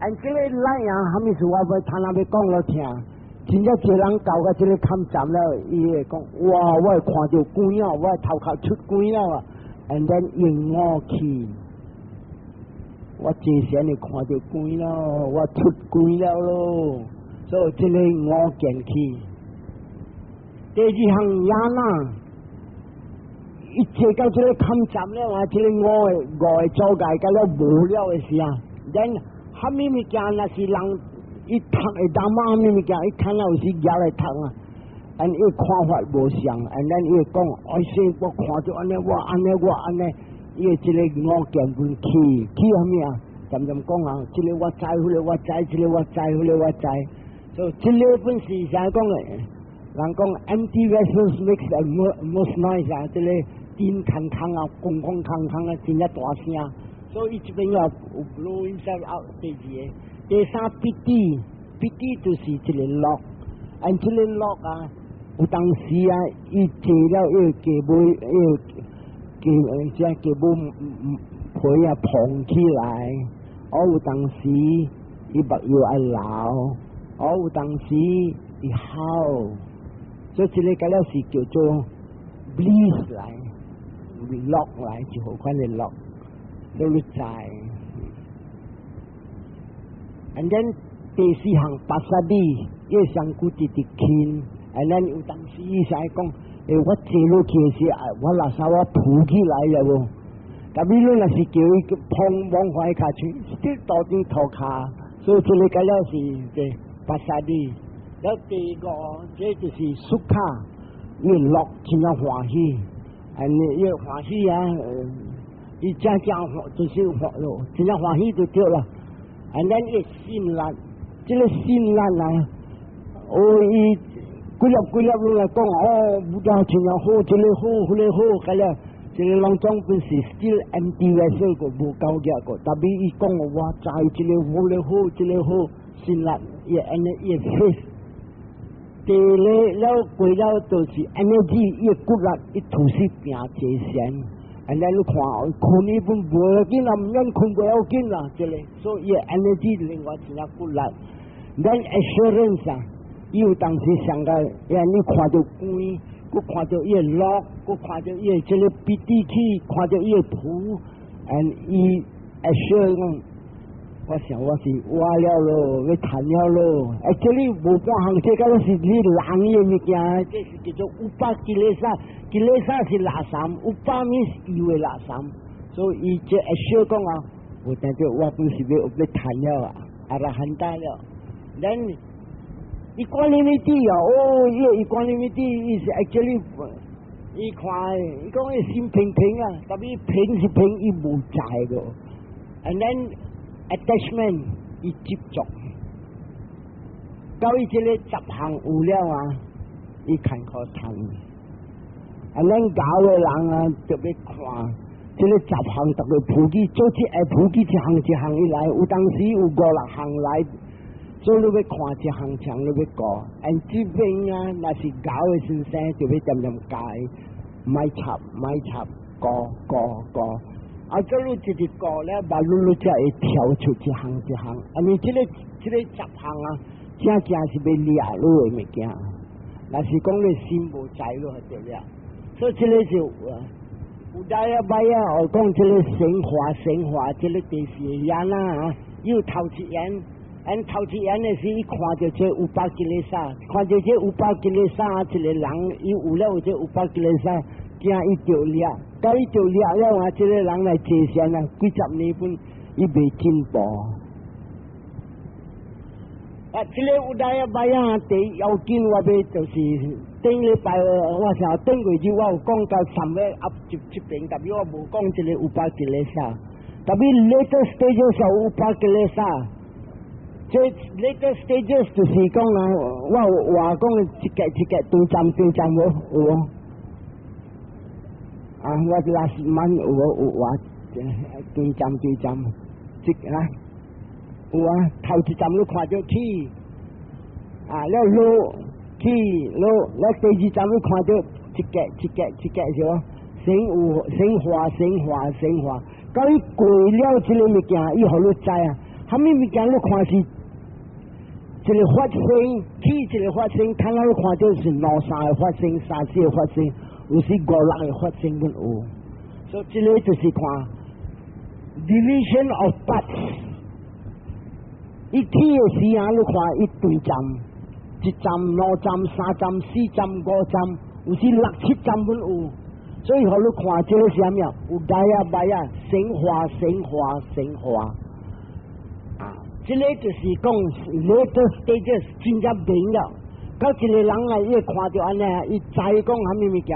这个来啊，还没是我要他那边讲了听，真正一个人到个这个看站了，伊会讲哇，我看到鬼啊，我头壳出鬼啊 ，and then 伊我去，我之前你看到鬼了，我出鬼了咯，所以这个我见去。第二项也呐，一切到这个看站了啊，这个我的做界到了无聊的事啊，then 哈咪物件那是人一读会当嘛咪物件，一看到是夹来读啊，安伊看法无相，安咱伊讲，哎先我看到安尼，我安尼，伊这个我见分去啥物啊？渐渐讲啊，这个我知，迄个我知，这个我知，迄个我知，所以这个本是啥讲诶？人讲 empty vessels makes a most noise 啊，这个电空空啊，空空啊，真正大声。所以这边要 blow himself out 第二个，第三闭地就是这个 lock， 按这个 lock 啊，有当时啊，伊坐了要给尾要给尾皮啊膨起来，有当时伊目又爱流，有当时伊吼，所以这个个了是叫做 bleed 来 lock 来，就好款的 lock。都รู้ใจ and then 第四項巴薩啲，一上古直直傾 and then 有當時伊使講，我坐落去時，我垃圾我鋪起來了喎，但係你若是叫伊碰往開卡去，still 到啲頭卡，所以這裡個了是嘅巴薩啲，แล้ว第二個這就是蘇卡，伊落真係歡喜 and 伊歡喜啊。伊真就是真正歡喜就對了， and then 伊心力，這個心力啊，伊幾粒落來講，唔得真正好，這個好，嗰個好，咁咧，這個啷種本是 still empty vessel 個無夠嘅個，特別伊講我知這個好咧好，這個好，心力伊 face， 第二了過了就是 energy 伊骨力伊吐息變節省。and then 你看，困呢本無要緊啦，唔因困過要緊啦，這個，所以 energy 另外真係骨力。then assurance 啊，伊有當時上個，你看到鬼，佮看到伊個落，佮看到伊個這個鼻涕氣，看到伊個土 ，and 伊 assure 講，我想我是活了咯，要談了咯，這裡無半項，這個是你人嘅物件，這是叫做烏巴吉列沙。吉列沙是垃圾，有把面是以為垃圾，所以伊這assure講啊，我等住我本是要談了啊，阿拉很大了。then equanimity 啊，equanimity is actually 伊看，伊講伊心平平啊，特別平是平，伊無在個。and then attachment 伊執着，到伊這個執行有了啊，伊看可談。啊，咱教嘅人啊，特別看，即個十項特別普及，做起會普及一項以來，有當時有5-6項來，所以你要看一項你要過。按這邊啊，若是教嘅先生，就要點點解，咪插，過。啊，這路直直過咧，把路才會跳出一項。啊，你這個10項啊，正是要掠路嘅物件。若是講你心無在路係對了。所以這個就有大一擺啊，我講這個神話，這個第四樣啦，有頭一樣，頭一樣的是伊看到這烏巴吉列沙，看到這烏巴吉列沙，一個人伊有了這烏巴吉列沙，驚伊就掠，到伊就掠了啊，這個人來接線啊，幾十年本伊未進步。啊，這個有大一擺啊，第要緊我哋就是。頂禮拜我想頂過日我有講到3月噏這邊，特別我無講這個烏巴吉列沙，特別 later stages 有烏巴吉列沙，這 later stages 就是講啊，我話講一個對站有啊，我 last month 有話對站，即啊有啊，頭一站你看到起啊，了路。去路，咱第二站你看到一格是喎，神話，到伊過了這個物件，伊互你知啊，哈咪物件你看是一个发生，起一个发生，看到你看到是两三个发生，三四个发生，有时五六个发生都有。所以这个就是看 division of parts。一起的时啊，你看一对站，一站、两站、三站、四站、五站，有时六七站都有。所以，互你看这个是啥物啊？有大啊、白啊，升华、升华、升华。啊，这个就是讲 later stages 真正明了。到一个人啊，伊会看到安尼啊，伊知讲啥物物件。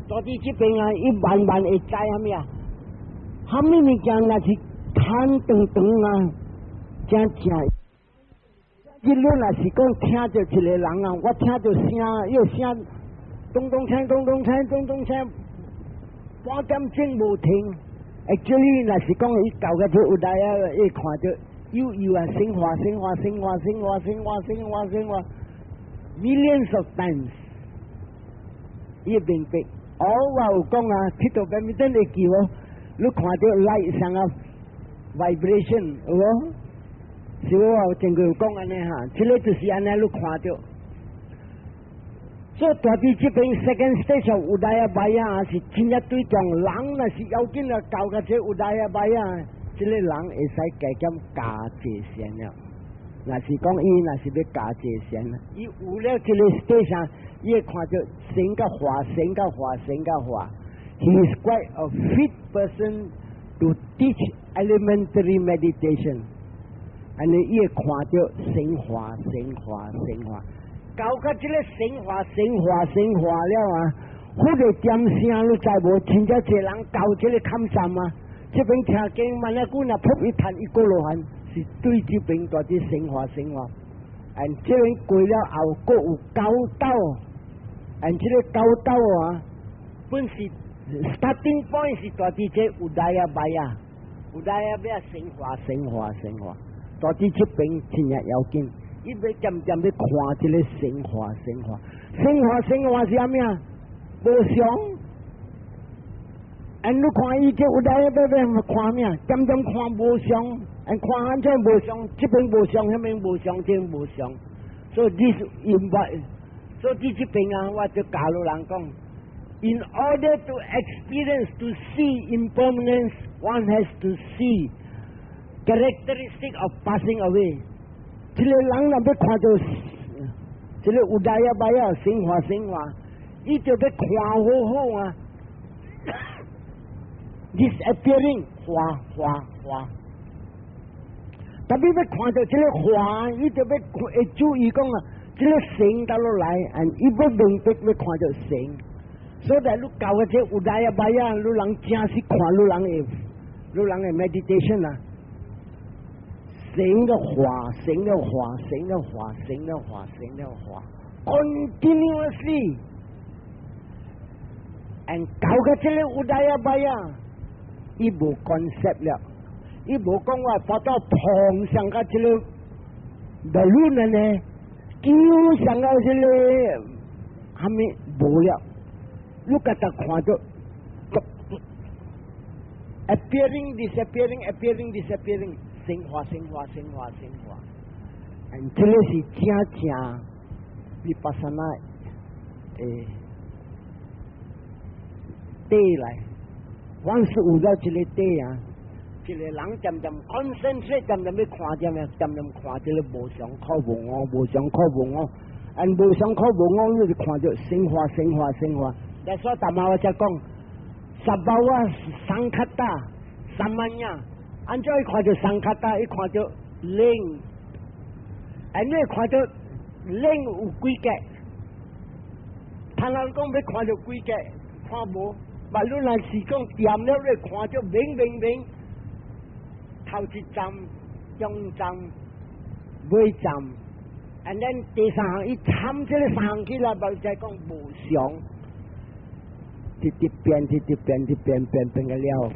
到底这边啊，伊慢慢会知啥物啊？啥物物件若是看长长啊，正正。伊你若是讲听着一个人啊，我听着声，伊声咚咚锵、咚咚锵、咚咚锵。半点钟无停，actually 若是讲伊搞个这有大啊，伊看到有啊升华、升华、升华、升华、升华、升华、升华 ，millions of times， 伊明白。我有讲啊，铁道边面真会叫哦，你看到 light 上啊 vibration， 有无？是我真个有讲安尼哈，这个就是安尼你看到。所以大致这边 second stage 有大啊白啊，是真正对象人若是要紧啊，搞个这有大啊白啊，这个人会使加减加界限了。若是讲伊若是要加界限，伊有了这个 stage 上，伊会看到升个化、升个化、升个化。He is quite a fit person to teach elementary meditation， 安尼伊会看到升华、升华、升华。搞到这个升华、升华、升华了啊！或者点声你知无？真正一个人搞这个看站啊！这边听经万一句若扑一弹一个落汗，是对这边大啲升华、升华。这边过了后，各有高斗，这个高斗啊，本是 starting point 是大啲这有大啊白啊，有大啊白升华、升华、升华，大啲这边真正要紧。伊要渐渐要看这个升华、升华、升华、升华是啥物啊？无常。你看伊这有大要看咩啊？渐渐看无常，看安怎无常？这边无常，那边无常，这边无常。所以this invite， 所以这边啊，我就教路人讲 ，in order to experience to see impermanence, one has to see characteristic of passing away。这个人若要看到这个有大啊白啊升华升华，伊就要看好好啊，disappearing 华，特别要看到这个华，伊就要注意讲啊，这个升到落来，伊要明白要看到升，所以你教个这有大啊白啊，你人正是看你人的 meditation 啊。升的华，升的华，升的华，升的华，升的华 ，continuously， 搞个这个有大啊白啊，伊无 concept 了，伊无讲话跑到碰上个这个 balloon 呢，叫上个这个还没无了，你个他看到 appearing disappearing disappearing。升华，升华，升华，升华。这个是正你把什么底来，凡是有了这个底啊，这个人渐渐 concentrate， 渐渐要看见咩？渐渐看这个无常可无我，无常可无我，无常可无我，你就看到升华，升华，升华。但所以大妈我才讲，十八瓦桑卡达三万呀。按照一看到桑卡达，一看到零，你看到零有几格？他人讲要看到几格，看无。马路若是讲掂了，你看到明，头一站、中站、尾站，and then 第三行伊参这个三行起来，就再讲无常。直变个了，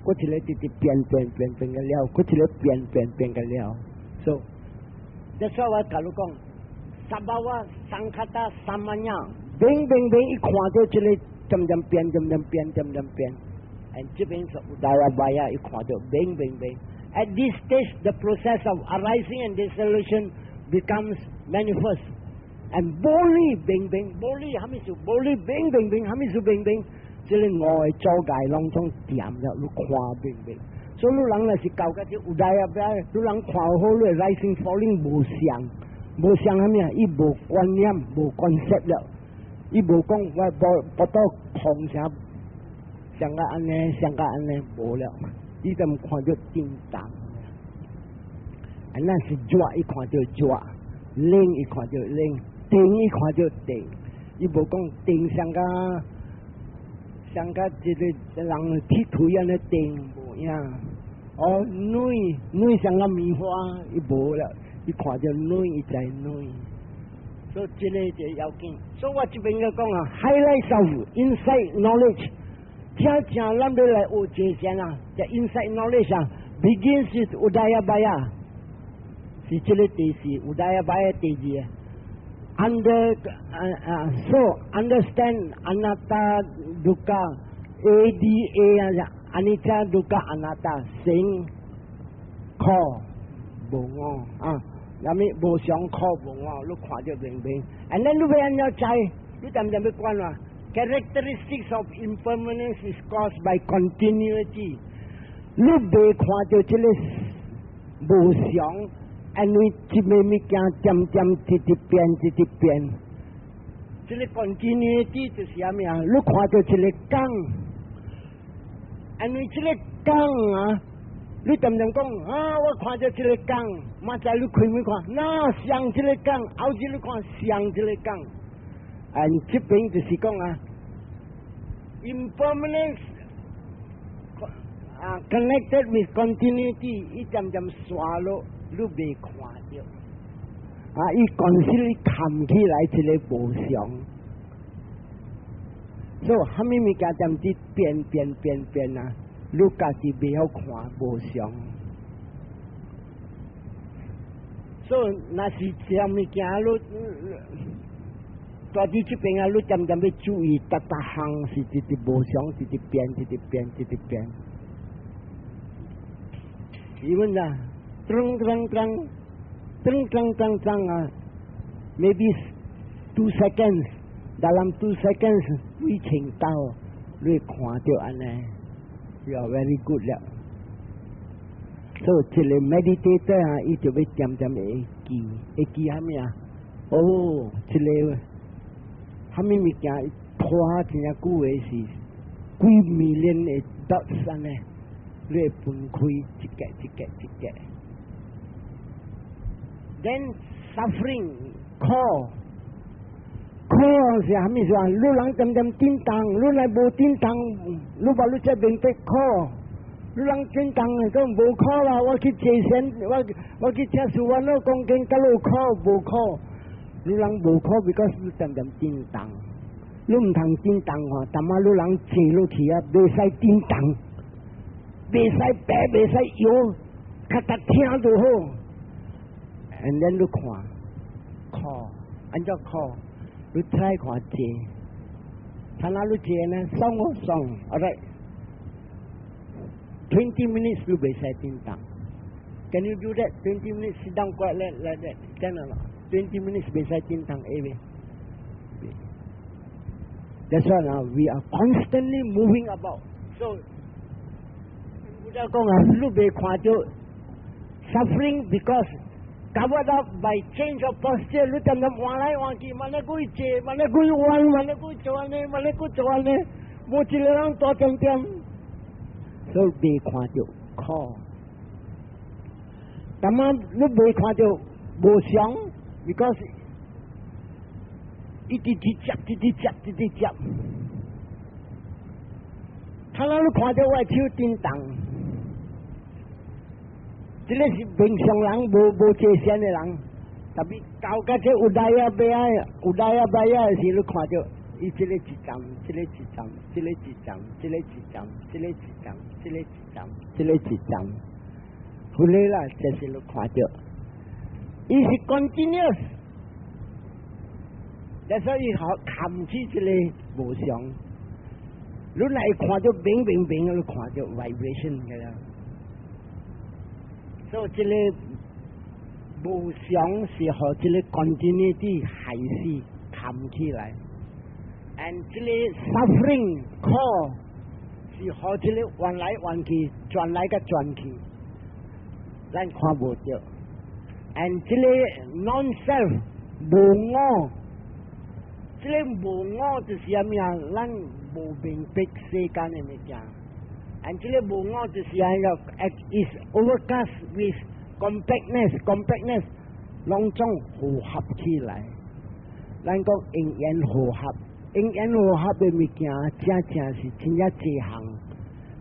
嗰一个直变个了，嗰一个变个了。So， that's why 我甲你讲，十八瓦桑卡达三万样，明，一看到这个渐渐变，这边是有大啊白啊，一看到明， At this stage, the process of arising and dissolution becomes manifest. And boli bing bing, boli 係咪做 boli bing bing bing 係咪做 bing bing？ 即係外周界當中點入你看 bing bing。所以你人係教嘅啲udaya，你人看好你 rising falling 無相，無相係咩啊？伊無觀念，無 concept 了，伊無講我不到空啥，像個安尼，像個安尼無了，伊就看到叮當。那是抓，伊看到抓，靈伊看到靈。定伊看到定，伊无讲定像个一个人剃腿安尼定无样。哦，女像个棉花，伊无了，伊看到女，伊知女。所以这个就要紧。所以我这边个讲啊 ，highlights of inside knowledge， 正咱们来学这些啊，这 inside knowledge 啊 ，begins with udaya baya， 是这个第四 udaya baya 第二。So understand anatta dukkha, ADA anicca dukkha anatta 成 call 無我啊，有咩無想 call 無我，你看到明明。And then 你要安怎知？你點要關啊 ？Characteristics of impermanence is caused by continuity。你未看到這個無想。因為一枚物件漸漸直變，這個 continuity 就是啥物啊？你看到一個光，因為這個光啊，你點講啊？我看到這個光，馬仔你開門看，那像這個光，後日你看像這個光，這邊就是講啊 ，impermanence connected with continuity， 伊漸漸刷落。你未看到啊！伊公司你看起來一個無常，所以蝦米物件點知變啊！你家己未曉看無常，所以若是啥物件你大啲這邊啊，你點要注意，逐項是一直無常，一直變。因為啊。Terang ah, maybe 2 seconds. Dalam 2 seconds, 你聽到，你看到安尼，you are very good 了。所以這個 meditator 啊，伊就要點會記蝦米啊？哦，這個蝦米物件拖真係久嘅是幾 million 嘅 dots 安尼，你會分開一格。Then suffering call 是啥物事啊？你人點叮當，你來無叮當，你話你這邊得 call， 你人叮當都無 call 啦。我去借錢，我去車數我攞講經，嗰度 call 無 call， 你人無 call because 你點叮當，你唔通叮當喎，但係你人借落去啊，未使叮當，未使白，未使搖，咔嗒聽就好。And then 你看 call， 按照 call， 你 try 看借，睇下你借呢，送我送 ，alright， 20 minutes 你未使叮當 ，Can you do that? 20 minutes sit down quiet like that, can or not? 20 minutes 未使叮當 ，That's why now we are constantly moving about. So， 我哋講啊，你未看到 suffering because。covered up by change of posture， 你點樣換來換去，萬你佢借，萬你佢換，萬你佢做呢，萬你佢做呢，冇一個人多點，所以未看到 call。但係你未看到無常 ，because 一直接，睇下你看到我手叮當。這個是平常人無借錢的人，特別搞個這udaya baya時，你看到伊這個一站，後來啦，這是你看到，伊是 continuous， 所以好看起這個無常，你來看到冰，你看到 vibration 嘅啦。所以这个无常是和这个 continuity 还是扛起来 ，and 这个 suffering call 是和这个弯来弯去、转来个转去，咱看不到。and 这个 non-self 无我，这个无我就是什么呀？咱无明白世间的物件。and 这个无我就是呀，is overcast with compactness 拢总和合起来。咱讲因缘和合，因缘和合的物件，正是真正济项。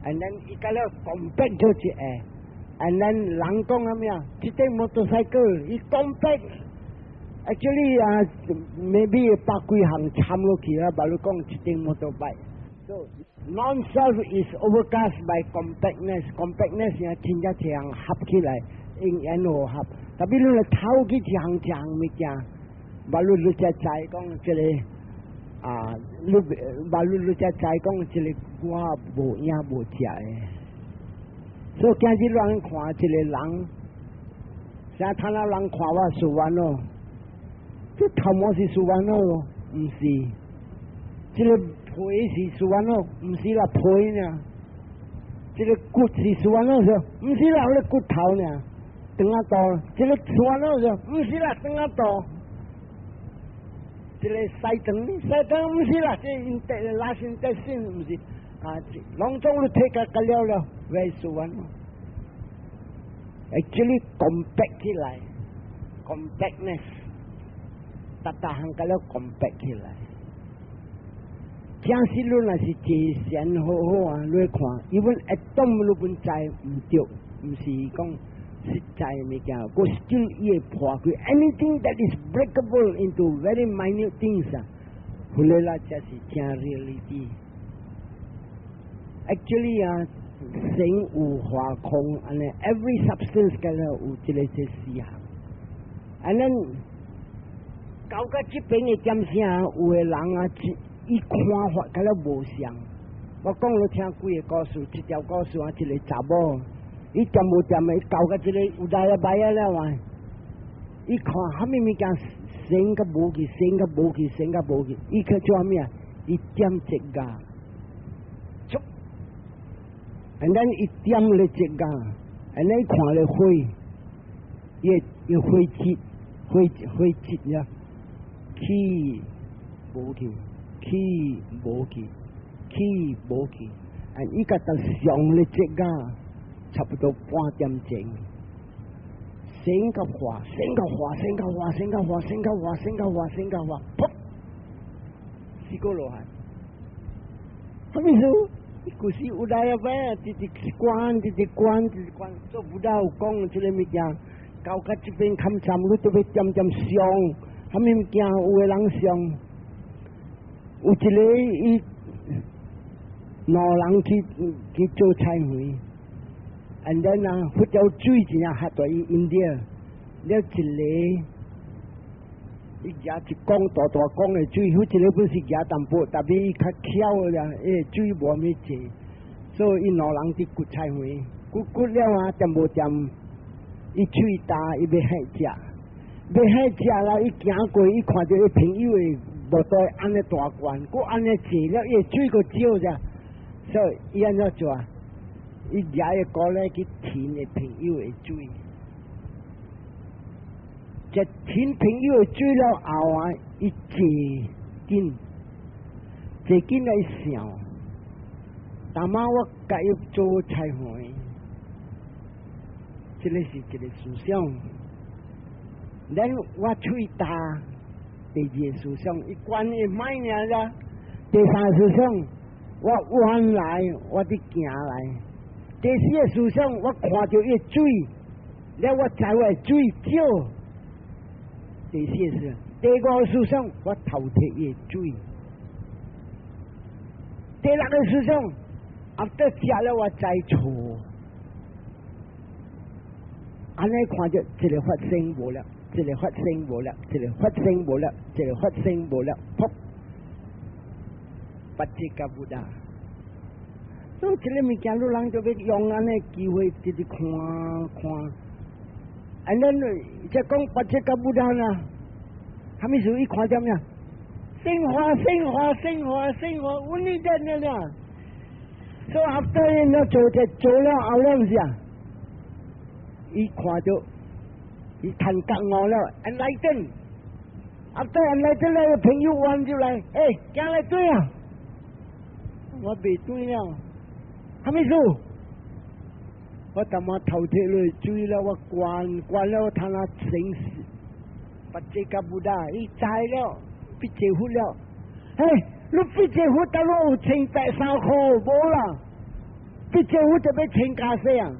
and then 伊个了 compact 做一个 ，and then 人讲什么呀？这台motorcycle 伊 compact。Actually 啊 ，maybe 百几项掺落去啦，比如讲一顶motorbike。So non-self is overcast by compactness 啊，真正这样合起来，因缘和合。特别你来偷去一项物件，比如你只知讲这个啊，比如你只知讲这个我无影无食的。所以今日人看这个人，啥看到人看我输完咯。这头毛是输完咯，唔是。这个皮是输完咯，唔是啦皮呢。这个骨是输完咯，唔是啦，那骨头呢。等下多，这个输完咯，唔是啦，等下多。这个西等唔是啦，这拉线带线唔是啊，拢总都睇个了，为输完咯。Actually compact 起来 ，compactness。大项个了 compact 起来，正是论那是极善好好啊！你看，因为一动你本在唔对，唔是讲实在物件，个 still 也破开。Anything that is breakable into very minute things 啊，后来啦就是真 reality。Actually 啊，生有化空，安尼 every substance 个了有一个是思想，安尼。到到这边的点啥？有的人啊，伊看法甲了无相。我讲了听几个故事，一条故事啊，一个查某，伊点无点的，伊到到这个有大个摆啊了哇，伊看虾米物件生个无去，生个无去，生个无去，伊去做咩啊？伊点一个，出，然后伊点了一个，然后伊看了灰，伊灰质，灰质呀。起无去，起无去，起无去，啊！伊个到上了这个，差不多半点钟，升个滑，噗，死过落来。什么事？故事有来啊呗，直关，做不到讲这个物件，到甲这边看站，你都要点上。他们物件有个人上，有一个伊老人去做菜会，and then 啊，佛教水真啊下大伊印度，了一个伊夹一缸大缸的水，迄一个本是夹淡薄，特别伊较巧啦，水无咩济，所以伊老人去割菜会，割了啊，点无点，伊水大，伊要海食。要海食啦！伊行过，伊看到伊朋友的无在安尼大罐，佮安尼坐了，伊水佮少者，所以伊安怎做啊？伊拿个锅来去填个朋友的水，一填朋友的水了后啊，伊坐紧来想，大妈我甲伊做菜会，这个是一个思想。然我嘴大，第二思想，伊关伊买呢啦。第三思想，我弯来，我伫行来。第四个思想，我看到伊水，了我知我水少。第四个是，第五个思想，我偷摕伊水。第六个思想，啊得食了我知错。安尼看着一个发生无了。一个发生无了，一个发生无了，一个发生无了，噗！不知个不大。所以这个物件，路人就要用安尼机会，直直看， and then จะ讲ปัจเจกบุดานะ他们属于看怎么样升华问你在那里 so after 那做了后了是啊一看到一谈觉悟了 enlighten after enlighten 了朋友玩就来行来对啊我ไม่对了他们说ว่าแต่มาเท่าเทเลยจุยแล้วว่ากวนแล้วทางนั้นสิงปัจเจกบุดาอีใจแล้วพิเจหุแล้วเฮ้ยลูกพิเจหุตะลุชิงแต่สาวโคโบล่ะพิเจหุจะไปชิงกาเซียง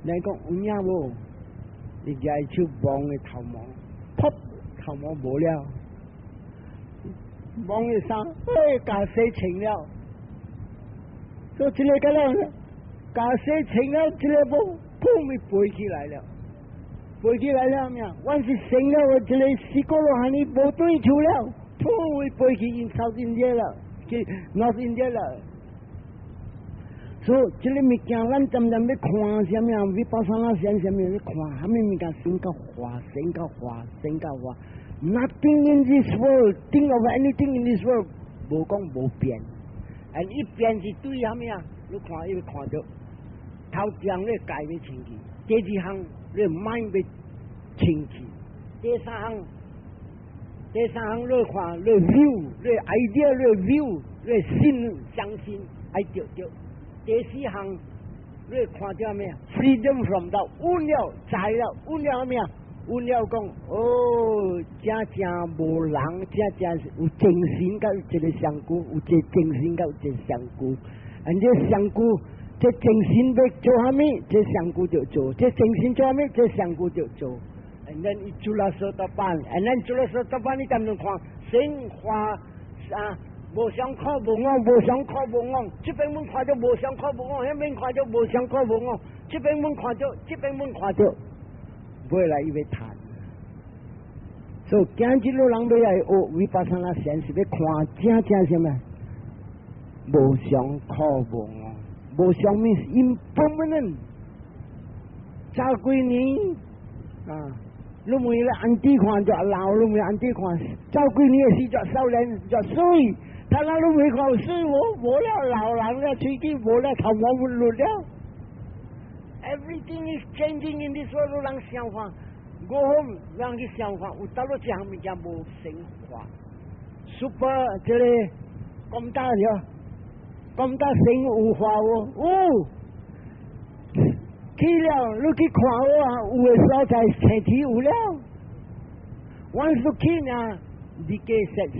ไหนก็อุ้งยาโบอีกใจชื่อบองไอ้เท่ามองพบเท่ามองโบแล้วบองไอ้สาวเฮ้ยกาเซียชิงแล้วก็จะเลยกันแล้วกาเซ่ชิงแล้วจะเลยพุ่งไม่ป่วยขี้ไรแล้วป่วยขี้ไรแล้วเนี่ยวันที่ชิงแล้วจะเลยสิโกโลฮันนี่โบตุ้ยชูแล้วพุ่งไม่ป่วยขี้อินเซาท์อินเดียแล้วขี้นอร์ทอินเดียแล้วso จะเลยมีการลั่นจำไม่ขวางใช่ไหมวิปัสสนาเสียงใช่ไหมไม่ขวางไม่มีการสิงกับขวา nothing in this world think of anything in this world โบกงโบเปลี่ยน and 一เปลี่ยน是对ใช่ไหมลูกขวาอีกขวา就头讲咧改变清气，第二项咧 mind 被清气，第三项咧看咧 view 咧 idea 咧 view 咧信相信爱着着，第四项咧看到咩？freedom from 到悟了知了悟了咩？悟了讲哦，真无人，真有精神甲有一个上古，有一个精神甲有一个上古，而且上古。这精神要做啥物？这上古就做；这精神做啥物？这上古就做。And then 伊做了说到班 ，and then 做了说到班，你咁样看，生活啊，无相靠无安，无相靠无安。这边门看到无相靠无安，那边看到无相靠无安。这边门看到，这边门看到，未来伊要谈。所以今日路人要来学维巴桑拉先是要看正什么？无相靠无安。无相 means impermanent 早几年你每日按地看就老你每按地看早几年是就少年就水他那你每看水无了老人了吹机无了头毛不落了 everything is changing in this world 人想法我好人的想法有到了这样物件无生活 super 这里咁大了咁多生有化去了，你去看有的所在前提有了。once you 去呢，你给实现。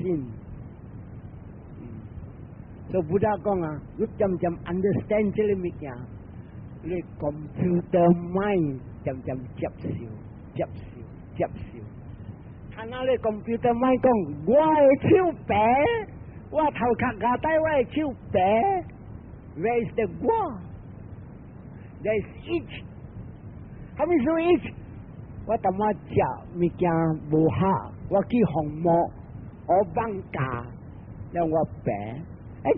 所以不打讲你渐 understand 这个物件，你 computer mind 渐接受。看那你 computer mind 讲，我的手白。我头壳夹带我的手白 Where is the God? There is each 他们说 each 我他妈食物件无下我去红木我放假让我白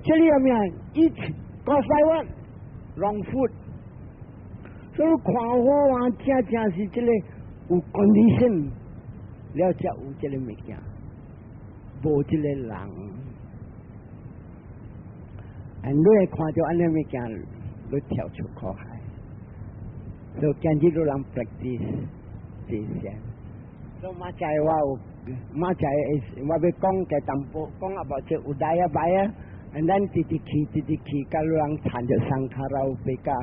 这里有咩 each 个西湾 wrong food 所以看我正是这个有 condition 了才有这个物件无这个人อันด้วยความที่อันนี้มีการลดเที่ยวชุกคอหายเราการที่เราลอง practice ดีเสียเรามาใจว่าไปกล้องแกตำโปกล้องabout เจออุดายบายอันนั้นติดขีก็ลองทานเจอสังขารอุเบกา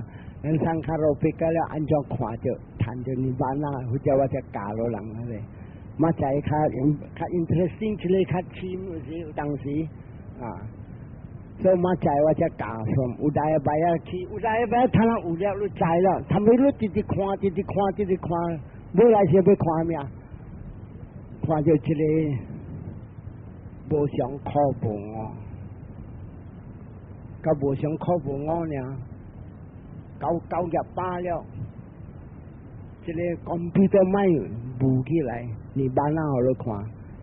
อันสังขารอุเบกาแล้วอันจงขวาเจอทานเจอนิบานาหัวใจว่าจะกาเราหลังเลยมาใจค่ะ interesting เลยค่ะชิมสิดังสิso มาใจว่าจะกล่าวfrom อุดายบายที่อุดายบายท่านอุดายรู้ใจแล้วทำไมรู้ติดควาเมื่อไรจะไปความีควาจะเฉลยโบสองข้อโบงก็โบสองข้อโบงเนี่ยเกาหยับป้าแล้วเฉลยคอมพิวเตอร์ไม่บูกี่ไรนี่บ้านเราเราควา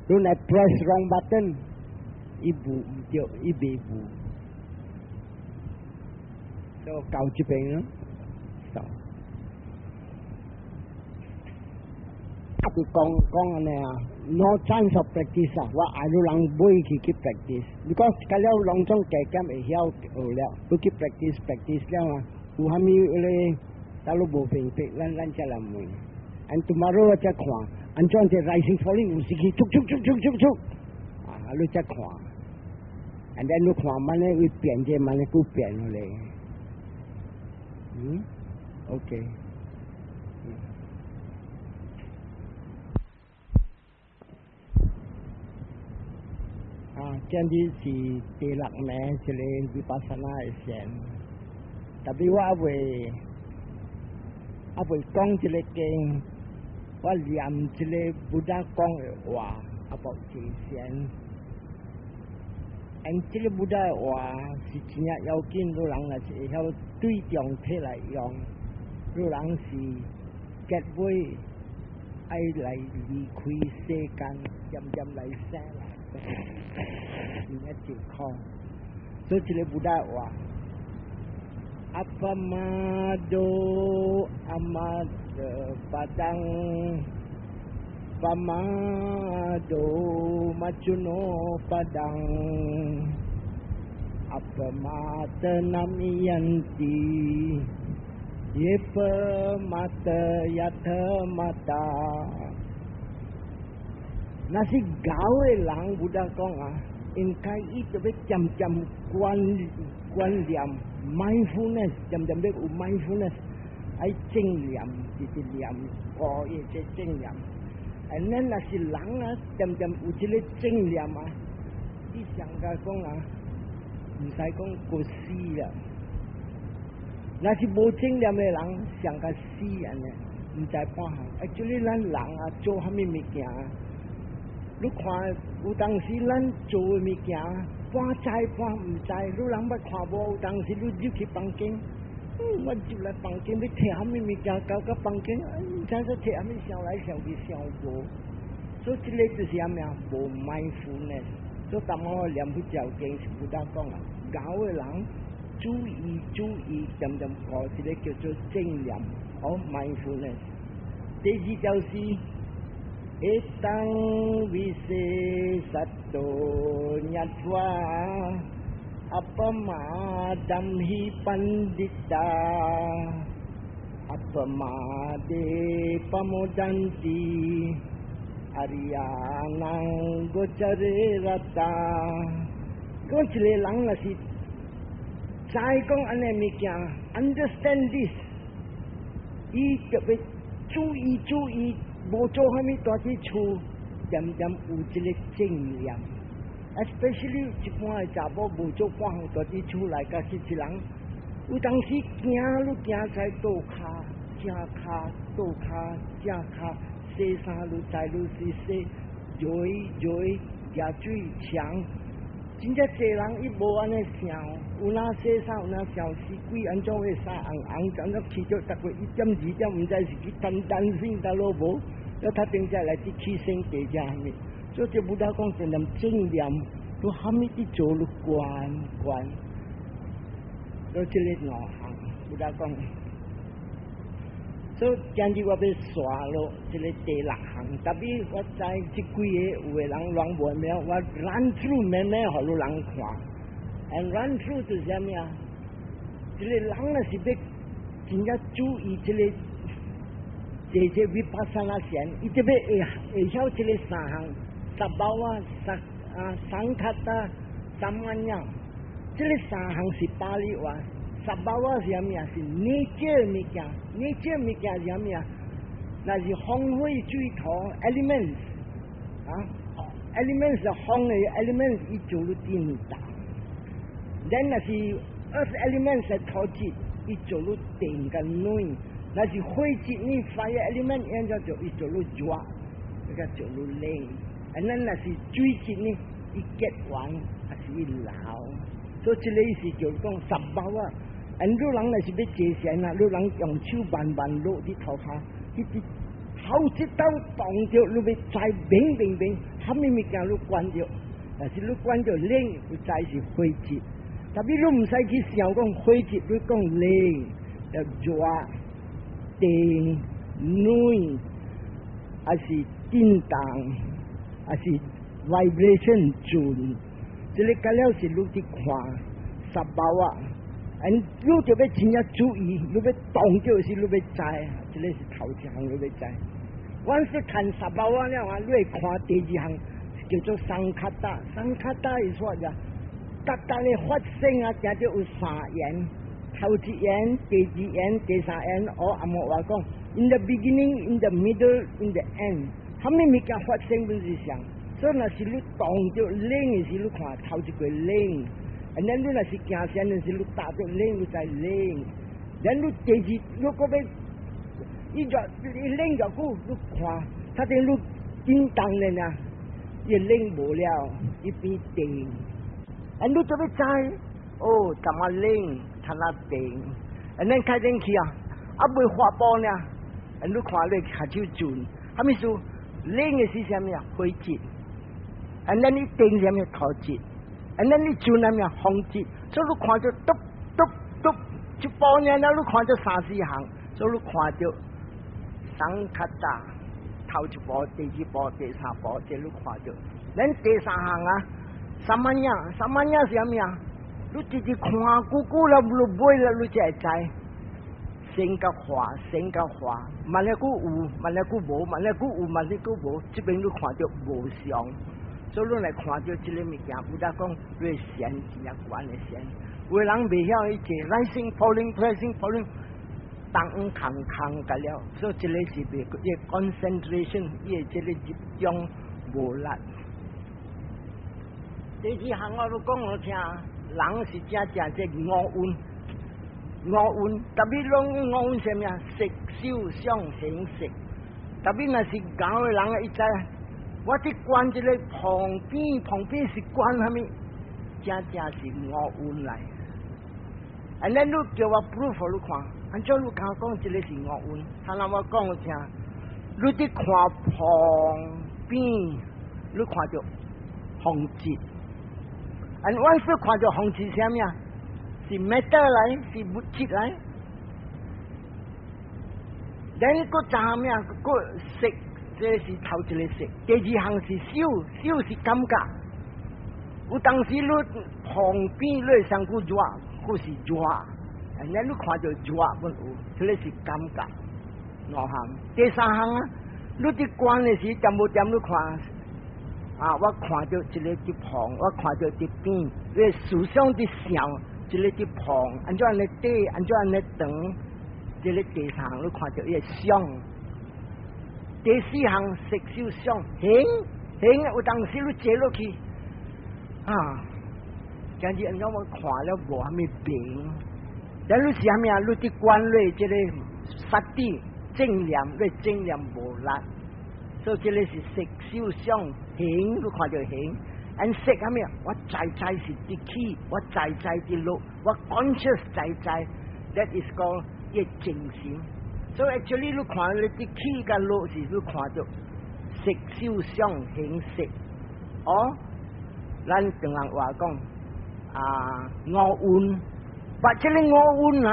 รู้ไหน press wrong button อีบูเดียวอีเบบูso เก่าจะเป็นเนาะ去讲安尼啊 ，no chance of practice 啊，我爱路人袂去 practice，because 假了拢总加减会晓学了，要去 practice 了啊，有虾米咧，大陆无明白，咱才来问。And tomorrow 我再看，安怎只 rising falling 有时去出，啊，你再看。And then 你看慢咧会变者，慢咧会变落嚟。OK。这啲是第六名，一个vipassana嘅线。特别我未讲一个经，我念一个布达讲嘅话，about 这线。而这个布达嘅话是真正要紧，有人也是会晓对重体来用，有人是结尾爱来离开世间，渐来生来。是一节课，所以这个布达话，Apamado amat padang, Apamado macuno padang, Apamata namiyanti, Yepamata yatha mata. Nasi gawe lang Buddha kong ingkai itu be jam-jam kuan liam mindfulness jam-jam be mindfulness ai ching liam ko ye ching liam and then nasi lang jam-jam ujile ching liam di sangka kong sai kong ko si ya nasi bo ching liam le lang sangka si ane sai pa actually lan lang cho hami mi kya 你看有当时咱做的物件，半知半唔知，你人捌看无？有当时你入去房间，我入来房间，你摕虾米物件交到房间，唔知说摕虾米想来想去想无。所以这个就是啥物啊？无 mindfulness。所以当我念不条经是不得讲啊，教的人注意，渐过这个叫做正念和 mindfulness。第二就是Etang visesato nyatwa apamadamhi pandita apamade pamodanti ariyanang gocare rata kau cile lang là gì sai con anh em kia understand this ý cái phải chú ý vô cho hai mươi tuổi thì chú dầm u chỉ là chính liam especially chỉ quan trả vô cho quan hàng tuổi thì chú lại cái gì chỉ lắng u当时行路行在倒卡正卡西山路在路西瑞也最强真正济人伊无安尼想有那西山有那小西鬼安怎会杀红怎样起咗大概1點2點唔知是去擔心得咯無要他定下來去起身地下面所以這不大講真係正念都還沒去做了關所以這裡哪行不大講所以今日我要刷咯這裡第6行特別我知這幾個有的人亂無咩我 run through 咩好多人看 and run through 就是啥物啊這裡人啊是要真正注意這裡這vipassana 線伊這邊會曉這裡3行Sankata Samanya 這裡3行是巴利話Sabawa是啥物啊？是 nature 物件 ，nature 物件是啥物啊？那是風水水土 elements 啊 ，elements 是風嘅 elements， 伊做咗電打。then 那是 earth elements 係土質，伊做咗電嘅水。那是火質呢 fire element， 然之後伊做咗熱，佢個做咗冷。and then 那是水質呢，伊結完還是伊流。所以這裡是叫講Sabawa。人人那是要借錢啊！人用手慢落啲頭下，啲口舌都動着，你要再明，蝦米物件你關着，但是你關着冷，你再是火節。特別你唔使去想講火節，你講冷，要熱、電、暖，还是震动，还是 vibration 转，这个材料是你去看十包啊，你就要真正注意，你要动就是你要知，这个是头一项你要知。我是看十包啊了啊，你会看第二项叫做桑卡达，桑卡达是说呀，达达的发生啊，就有三言。头一言、第二言、第三言，阿莫话讲 ，in the beginning, in the middle, in the end， 他们物件发生本是上，所以那是你动着灵的是你看头一个灵，然后你那是行善的是你打着灵，你在灵，然后第二如果要，你灵着久，你看，他等你震动了呢，你灵无了，一边定，然后你就要知，哦，怎么灵？他那定，然后开电器啊，未发布呢，你看你下手转，他们说灵的是什么呀？灰质，然后你定什么土质，然后你转什么风质，所以你看着嘟嘟嘟，一包呢，你看着三四行，所以你看着桑卡达头一包、第二包、第三包，这你看着，然后第三行啊，三万样是什么呀？你直接看久了，你买了你才知。升甲花，万一个有，万一个无，万一个有，万一个无，这边你看到无常，所以你来看到这个物件，有得讲你神是啊关的神。有的人未晓一个 rising falling， 当空个了，所以这个是别个 concentration， 也这个集中无力。第二项我都讲我听。人是正这五蕴，特别拢五蕴什么呀？色、受、想、行、识。特别那是教的人，伊知，我伫关这个旁边是关什么？正是五蕴来。然后你叫我 proof 你看，按照你讲这个是五蕴，他那么讲我听，你伫看旁边，你看到风质。我是看到风是什么呀？是 metal 来，是物质来。然个什么呀？个色，这是头一个色。第二项是受是感觉。有当时你旁边你上过热，或是热，然后你看到热本有，这个是感觉。两项，第三项啊，你伫关的时点无点你看。我看到一个伫旁，我看到伫边，你思想伫想，一个伫旁，按照安尼底，按照安尼长，这个第三项你看到伊个想，第四项色受想行，有当时你坐落去，今日按照我看了无虾米病，但你是虾米啊？你伫关内这个杀地正念，你正念无力。所以这个是色受想行，你看到行，色什么？我在是伫起，我在伫落，我 conscious 在 ，that is called 一正心。所以 actually 你看你伫起甲落是你看到色受想行识。咱常人话讲五蕴，把这个五蕴啊，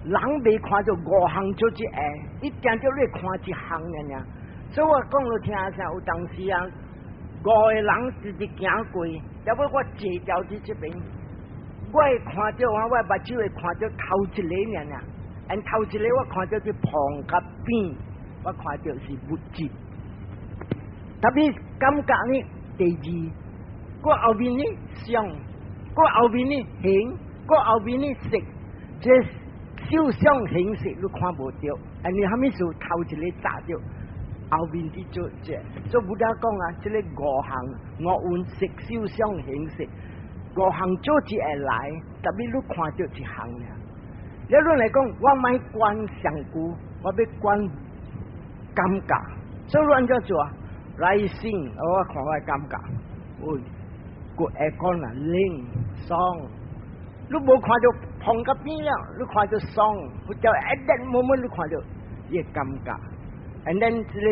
人未看到五项做一下，一定叫你看一项尔。所以我讲你听下，有当时啊，五个人直直行过，要不我坐掉伫这边，我会看到我目睭会看到头一个尔，头一个我看到伫旁甲边，我看到是物质，特别感觉呢，第二，我后面呢想，我后面呢行，我后面呢识，这受想行识你看无到，你虾米时候头一个炸掉？后面去做这，所以不得讲啊，这个五项五蕴色受想行识，五项做一下来，特别你看到一项呢。理论来讲，我买关上久，我要关感觉，所以你按照做啊，来先我看我感觉，个会讲啊灵爽，你无看到旁个边了，你看到爽，或者一旦moment你看到伊感觉。and then 这个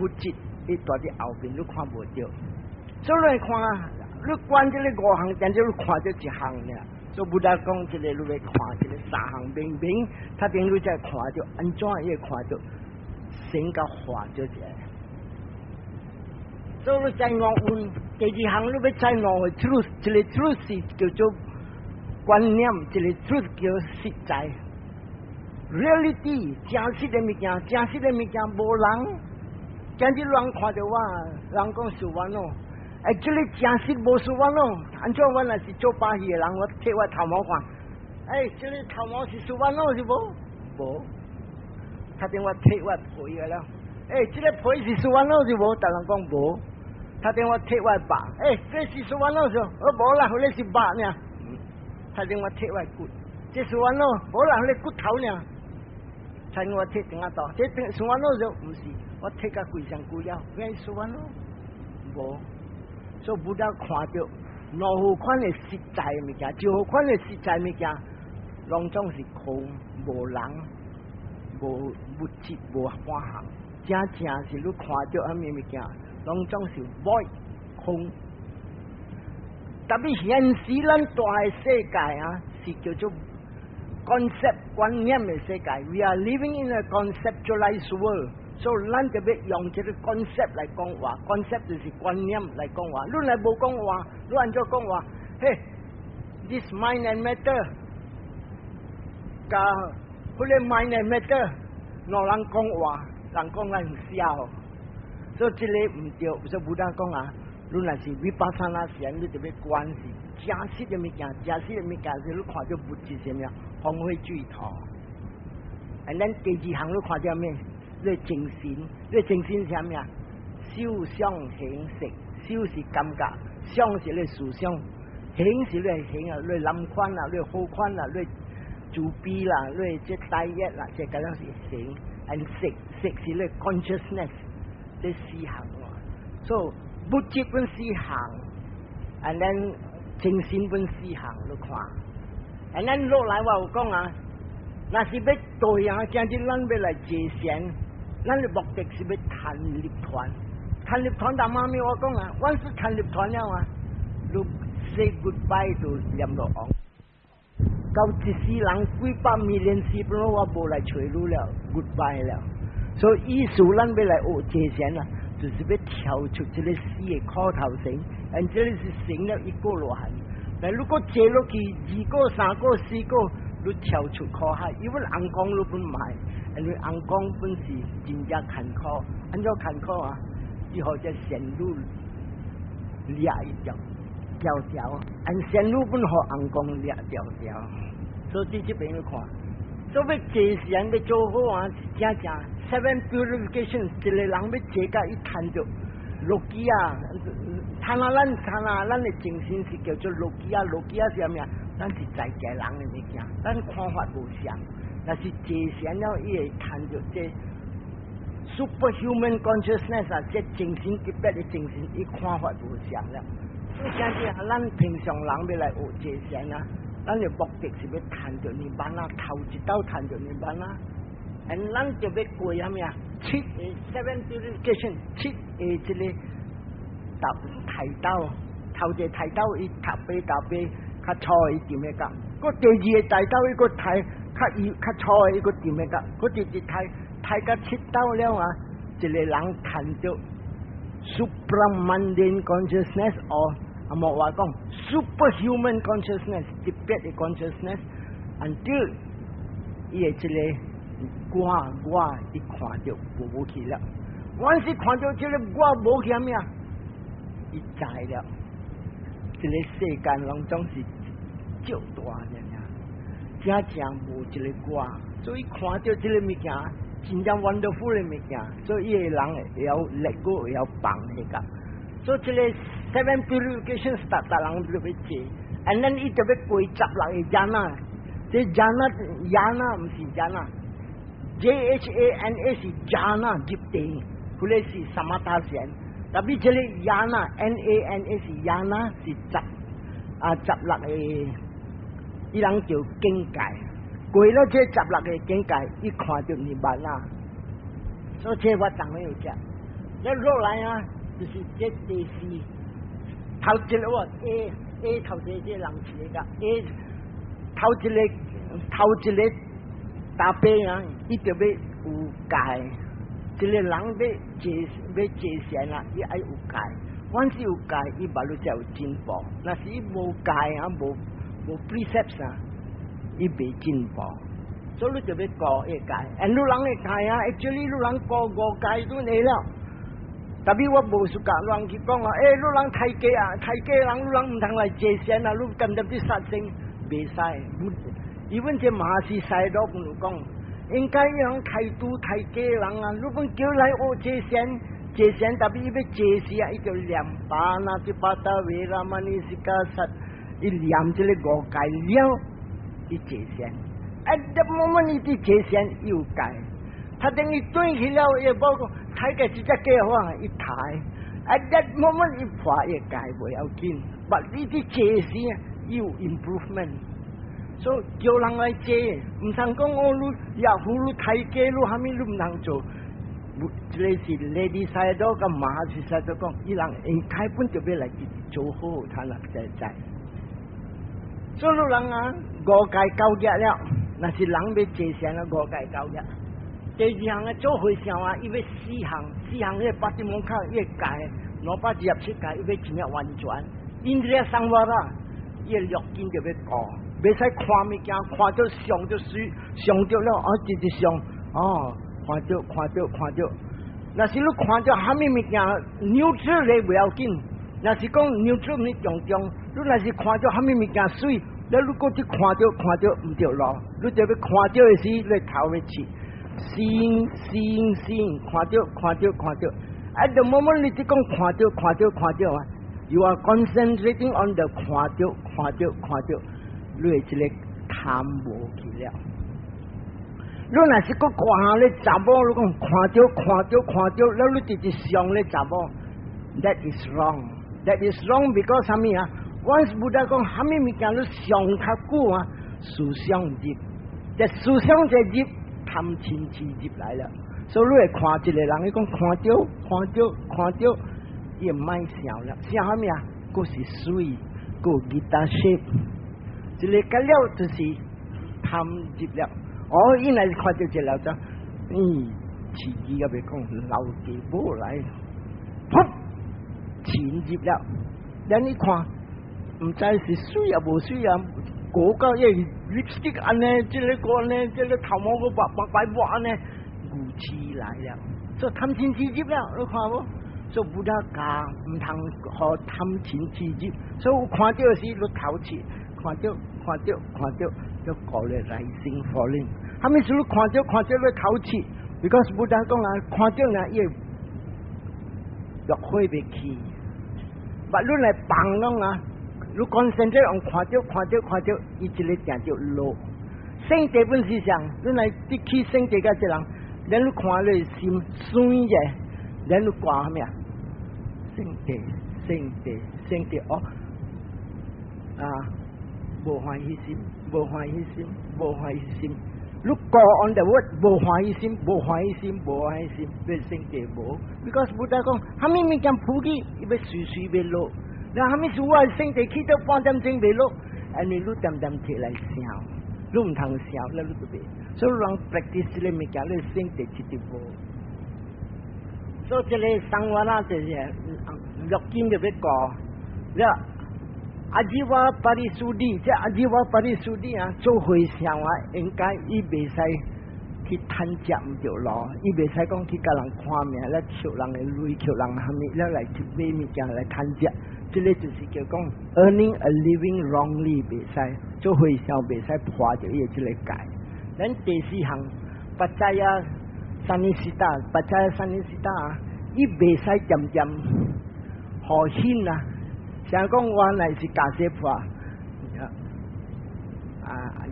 物质你住伫后边，你看无到。所以你看啊，你关这个五项，但是你看到一项呢。所以不得讲这个，你来看这个三项明明，他等你才看到，安怎也看到神甲化咗者。所以在我问第二行，你要在我嘅 truth， 一个 truth 是叫做观念，一个 truth 叫实在。reality 真实嘅物件，真实嘅物件无人，真啲人看到我，人讲是我咯。actually 真实无是我咯，按照我那是做把戏嘅人，我睇我头毛看，这里头毛是我咯是无？无，他电话睇我陪嘅啦。这个陪是我咯是无？但人讲无。他电话贴我把，这是我弄的，无啦，后来是把呢。他电话贴我骨，这是我弄，无啦，后来骨头呢。他我贴电话到，这是我弄的，不是，我贴个鬼上鬼了，原是我弄，无。所以不但看到任何款的实在物件，任何款的实在物件，拢总是空，无人，无物质，无花行，正是你看到阿咩物件。拢总是 void 空，特别现时咱大嘅世界啊，是叫做 concept 观念嘅世界。We are living in a conceptualized world， 所以咱特别用这个 concept 嚟讲话 ，concept 就是观念嚟讲话。你嚟无讲话，你按照讲话，嘿 ，this mind and matter， 加嗰啲 mind and matter， 攞人讲话，人讲人笑。所以这个唔对，所以不但讲啊，你若是维巴萨那时，你特别关系真实嘅物件，真实嘅物件是你看到物质什么，空气水土。and then 第二行你看到咩？你精神，你精神是咩啊？受想行识，受是感觉，想是你思想，行是你行啊，你諗款啦，你好款啦，你做悲啦，你即大一啦，即咁樣是行。and 識是你 consciousness。你思行啊，所以物质本思行 ，and then 精神本思行，你看，and then 落来我有讲啊，那是要对啊，今日咱要来借钱，咱的目的是要谈立团，谈立团但妈咪我讲啊，我是谈立团了啊，你 say goodbye to 念落昂，到一世人几百million 時本我無來找你了 ，goodbye 了。所以意思咱要来学借钱啦，就是要跳出这个死的苦头绳，而这里是绳了一个落海。但如果借落去2個、3個、4個，你跳出苦海，因為硬講你本買，因為硬講本是真正坎坷，按照坎坷啊，以後就線路裂一條條，按線路本和硬講裂條，所以這邊要看。所以借錢要做好啊，是正 7 purification， 一个人要借甲伊趁着落基啊，趁咱的精神是叫做落基啊，落基啊是啥物啊？咱是在家人的物件，咱看法无相，但是借錢了伊会趁着这 superhuman consciousness 啊，这精神特别的精神，伊看法无相了。所以正是咱平常人要来学借錢啊。咱的目的是要趁着涅槃啦，头一道趁着涅槃啦，咱就要过啥物啊？7 7 purification， 7这个大道，头一大道伊踏背较粗伊点咩噶？个第二个大道伊个较粗伊个点咩噶？个第大甲7道了啊，一个人趁着 supramundane consciousness or。阿莫話講 superhuman consciousness， 特別嘅 consciousness，until 伊係一個我一看到無去了，我是看到這個我無去咩啊？伊知了，這個世間攏總是少大嘅，正無一個我，所以看到這個物件，真正 wonderful 嘅物件，所以伊個人會有力個會有幫嘅個。所以这个 7 purification 是大人都要借 ，and then 伊就要過16個jhana，這jhana唔是jhana，JHANA 是 jhana 入定，佢哋是 samatha 線，特別這個 jhana，NANA 是 jhana 是16個，伊人叫境界，過了這16個境界，伊看到涅槃啦，所以這我當然要講，一落來啊。就是这第4頭一個喎 A 頭一個人是嚟噶 A 頭一個大悲啊，伊就要有戒，这个人要戒善啦，伊爱有戒。凡是有戒，伊马路才有进步。那是伊无戒啊，无 precepts 啊，伊未进步。所以你就要过一戒。你人会戒啊 ，actually 你人过五戒都会了。特别我无暑假，人去讲啊，你人太假啊，太假人，你人唔通来戒善啊，你根本啲杀生未使。伊本这马是西多朋友讲，应该让太多太假人啊，你本叫来学戒善。戒善特别伊要戒时啊，伊就念巴那提巴达维拉曼尼西卡萨，伊念这个五戒了，伊戒善。At the moment 伊啲戒善有戒，他等伊转去了，也包括睇嘅只只假话伊睇。At that moment 伊破也戒袂要紧，但呢啲戒时有 improvement。所以叫人来戒，唔通讲我你也好你太假，你虾米你唔通做。这个是 lady side 个马是 side 讲，伊人应该本就要来做好，他那在。所以人啊，五戒交结了，那是人要戒善啊，五戒交结。第二项啊，做会上啊，伊要四项迄八字门口伊戒，227戒，伊要真正完全。因这生活啦，伊略紧就要过，袂使看物件，看到上就水，上着了直直上哦。看到，那是你看到虾米物件neutral咧不要紧，那是讲neutral你重，你那是看到虾米物件水，你如果只看到唔对咯，你就要看到的时，你头要起，先，看到。At the moment 你只讲看到啊 ，you are concentrating on the 看到，你会一个贪无去了。你若是个看咧查某，你讲看到，了你直直上咧查某 ，that is wrong because 啥物啊 ？Once Buddha 讲虾米物件你上较久啊，思想入，这思想这入贪嗔痴入来了，所以你会看一个人，你讲看到，伊唔卖笑了，笑虾米啊？嗰是水，嗰guitar shape， 一个个了就是贪入了。哦，因来看到这了就，刺激啊！别讲老地波来，噗，钱入了，等你看，唔知是水啊无水啊，嗰个嘢 lipstick 安呢，这个个呢，这个头毛个白安呢，武器来了，所以贪钱刺入了，你看无？所以不得讲，唔通和贪钱刺入，所以看到是你头切，看到。就搞咧rising falling， 他们是看到咧头起 ，because 不但讲啊，看到呢也落灰袂起，把你来放弄啊，你concentrate on 看到，伊一个定就落。圣地本是上，你来啲去圣地个一人，咱你看咧心酸嘅，咱你挂咩啊？圣地哦，啊。无欢喜心。你过 on the word 无欢喜心，你性地无。because 不得讲，虾米物件普及，伊要随要落。那虾米事我性地去到半点钟未落，安尼你点摕来笑，你唔通笑，那你就别。所以人 practice 呢物件，你性地一直无。所以这个生活啦，就是落紧就要过，阿吉瓦巴里苏迪，这阿吉瓦巴里苏迪啊，做会上啊，应该伊袂使去贪食唔着咯，伊袂使讲去甲人看命，来抢人的钱，抢人虾米，了来去买物件来贪食，这个就是叫讲 earning a living wrongly 袂使，做会上袂使破着伊这个戒。咱第四项，巴扎呀三尼斯达，啊，伊袂使渐好心啊。想讲我乃是假设破，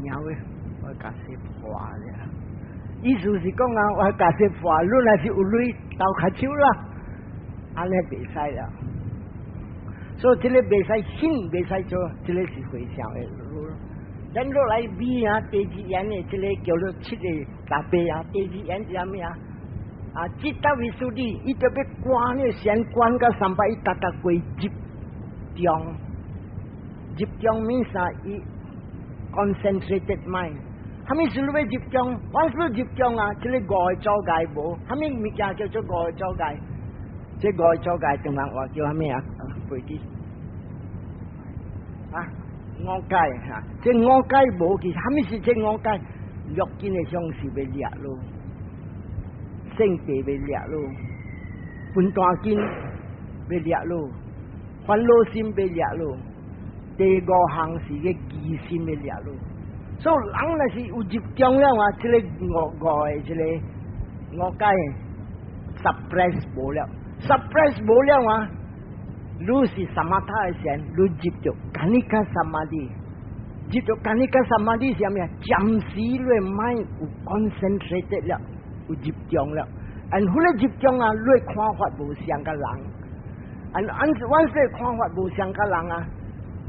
鸟喂，我假设破了。意思是讲啊，我假设破，你乃是有雷倒卡手啦，安尼袂使了。所以这个袂使信，袂使做，这个是回向的路。咱落来比啊，第二眼的这个叫做七个大伯啊，第二眼是啥物啊？啊，จิตวิสุทธิ伊就要关呢，先关到300，伊达过集中 means 伊 concentrated mind，虾米事你要集中？凡是集中啊，这个五个阻碍无，虾米物件叫做五个阻碍？这五个阻碍中人话叫虾米啊？飞机啊，五戒哈，这五戒无去，虾米是这五戒？六根的相是要掠咯，圣地要掠咯，分大根要掠咯，烦恼心要掠咯，第五项是个疑心要掠咯。所以人若是有集中了啊，这个五的这个五戒 suppress 无了 ，suppress 无了啊，你是什么他的神，你接着干你个什么的。接着干你个什么的什么呀？暂时你mind有 concentrated 了，有集中了。and 后来集中啊，你看法无相个人。and once 看法无相个人啊，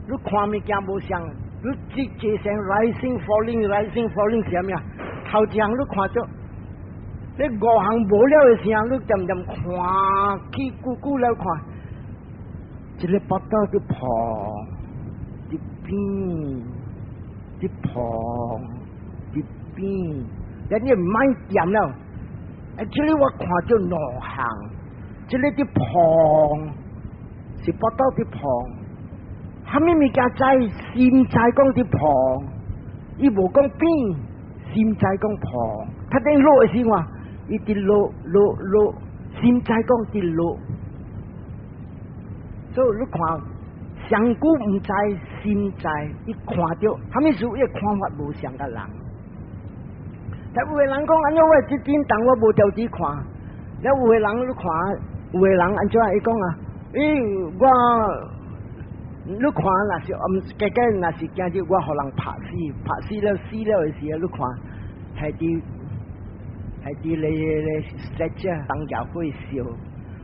你看物件无相，你直接成 rising falling 什么呀？头一项你看着，你五项无了的时候，你渐渐看起久了看，一个巴刀就破，一边。一旁一边，人家唔买掂了。这里我看到两行，这里的旁是不到的旁，虾米物件在心在讲的旁，伊无讲边，心在讲旁。他等落的时话，伊的落，心在讲的落，所以你看。上古唔知，心知，伊看到，虾米事伊看法无相个人。但有个人讲，安怎我这点当我无条件看，了有个人你看，有个人安怎伊讲啊？你看那是加那是惊住我互人拍死了的时候，你看系啲咧实际当家会笑。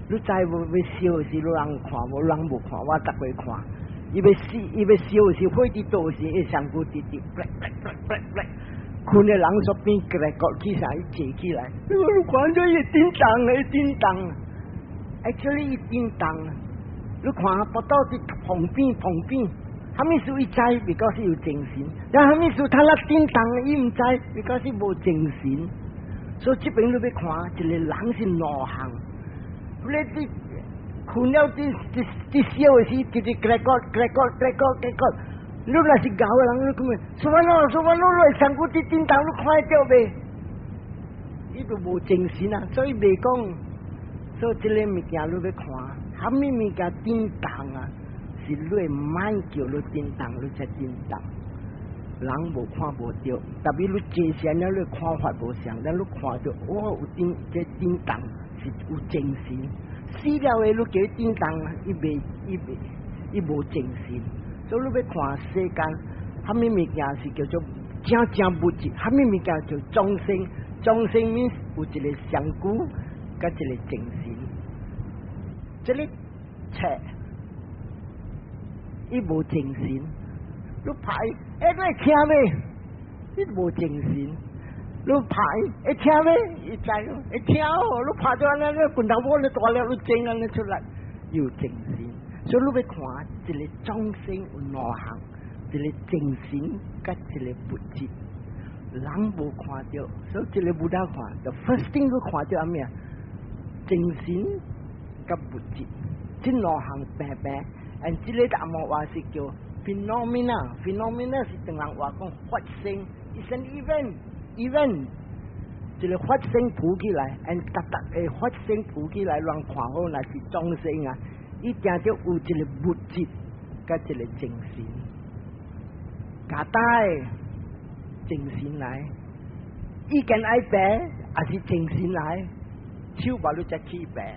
你再无要笑是有人看，无人无看，我逐个看。伊要笑是火伫倒时，一上古滴，困的人说边过来过去啥，伊坐起来，你看咗一叮当，actually 一叮当，你看不到伫旁边，虾米事伊知，because 有精神，但虾米事他那叮当伊唔知，because 无精神，所以这边你要看，一个人是内行。你啲困了啲笑的时，直改过，你若是搞的人，你咁咪，说话你上古啲叮当，你看到未？伊都无精神啊，所以未讲，所以这个物件你要看，虾米物件叮当啊，是你慢叫你叮当，你才叮当。人无看无到，特别你接线了，你看法无相，但你看到哦，有叮当。有精神，死了的你叫叮当，伊无精神，所以你要看世间，虾米物件是叫做正物质，虾米物件叫众生面有一个上古，甲一个精神，这里切，伊无精神，你排，你听未？伊无精神。你拍一听咩？一知咯，一听哦，你拍咗安尼，滚头波你大了，你整安尼出来，有精神。所以你要看一个众生有内行，一个精神甲一个物质，人无看到，所以一个不大看。The first thing 你看到阿咩啊？精神甲物质，即内行白白，而这个阿莫话是叫 phenomena 是同人话讲发生 ，is an event，一个发生浮起来，按诶发生浮起来，让看好那是众生啊，伊定就有一个物质，甲一个精神，加带精神来，伊跟爱白，也是精神来，手把你才起白，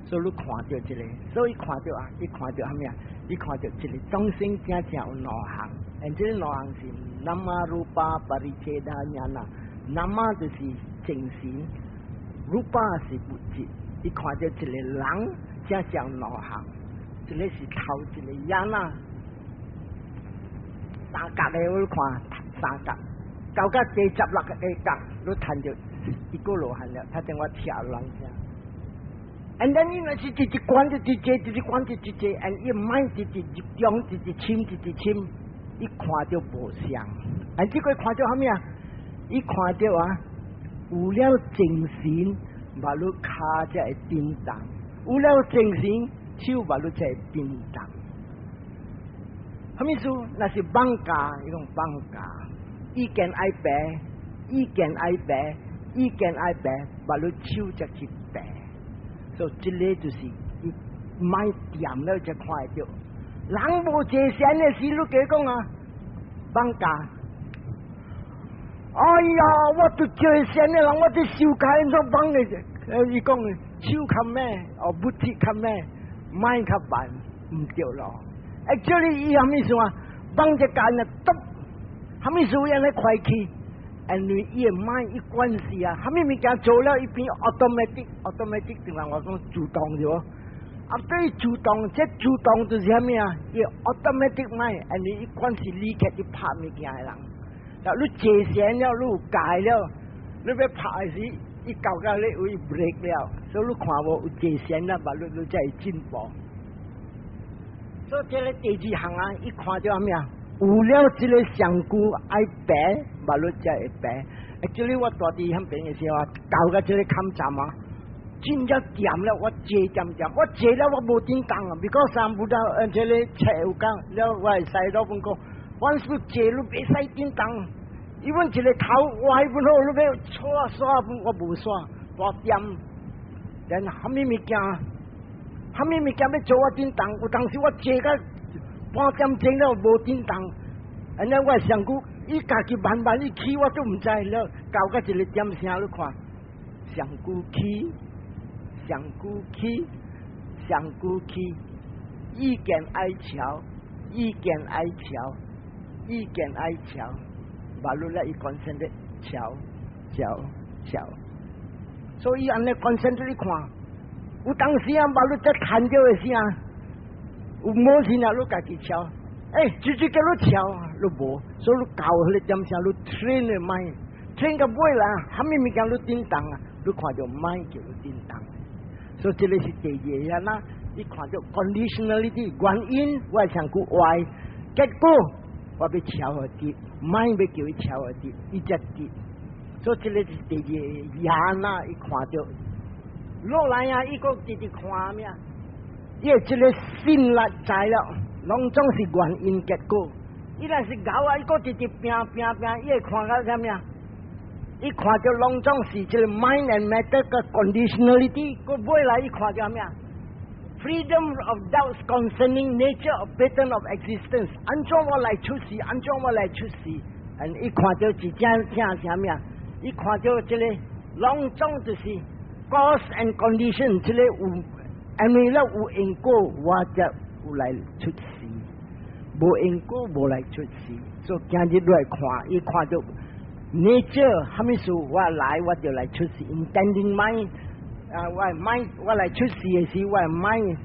所以你看到这个，所以看到啊，你看到虾米啊？你看到一个众生正有内行，而这个内行是nama rupa pariceda jnana， nama 就是精神 ，rupa 是物质。你看到一个人正有内行，这个是头一个jnana，三角的我看三角，到个第16个角，你看到一个罗汉了，他等我跳两下。And then 你那是直直关着直接，and 一慢直直中，直直深，一看到无相。这个看到啥物啊？伊看到啊，有了精神，马路骹才会震动；有了精神，手马路才会震动。啥物事？那是放假，伊讲放假，伊见爱白，伊见爱白，伊见爱白，马路手才去白。所以这个就是伊买掂了才看到。人无坐善的事，你给讲啊，放假。哎呀，我都坐善的人，我都手开做放的啫。伊讲手较咩，不铁较咩，买较慢，唔对咯。actually 伊啥物事啊？放只间啊，得啥物事人来快去？因为伊嘅买伊关系啊，啥物物件做了，伊变 automatic 定係我講自動啫喎。啊，對自動，即自動就是啥物啊？伊 automatic 買，因為伊關係理解你拍物件嘅人。嗱，你借錢了，你有戒了，你要拍時，伊搞到你會 break 了，所以你看無有借錢啦，嘛你才會進步。所以這個第二項啊，伊看到啥物啊？有了这个上句爱白，马路才会白。actually 我大弟喺边嘅时候啊，搞个这个勘站啊，真正掂了，我坐掂，我坐了我冇點當啊，because 上唔到这个車有講，了我係細佬本講，我是坐路別使點當，因為這個頭歪本好，你要刷本我冇刷，大掂，然後咩物件，啥物物件要做我點當，有當時我坐個。半點鐘了無點動，然後我上句伊家己慢慢伊起我都唔知了，搞個一個點聲你看，上句起，上句起，上句起，意見愛橋，意見愛橋，意見愛橋，馬路咧伊講聲的橋，所以安尼講聲你看，有當時啊馬路在看到嘅時啊。有冇錢啊？你家己敲，直接叫你敲，你無，所以你教佢哋點聲，你 train 佢買 train 個背啦，啥物物件你點當啊？你看到買叫你點當，所以這個是第二樣啦。你看到 conditionality 原因，我想句壞，結果我要敲佢啲，買要叫佢敲佢啲，伊只啲，所以這個是第二樣啦。你看到落來啊，伊個直直看咩啊？因為這個心力在了，攏總是原因結果。伊若是搞啊，伊個直直拼，伊會看到啥物啊？伊看到攏總是這個 mind and matter 個 conditionality， 個尾來伊看到啥物啊 ？freedom of doubts concerning nature of pattern of existence， 安怎我來出世，安怎我來出世，伊看到一正啥物啊？伊看到這個攏總就是 cause and condition， 這個有。因為咧有因果，我才有來出世；無因果，無來出世。所以今日你來看，伊看到 nature 啥物事，我來我就來出世。intending mind， 我來出世嘅時，我mind，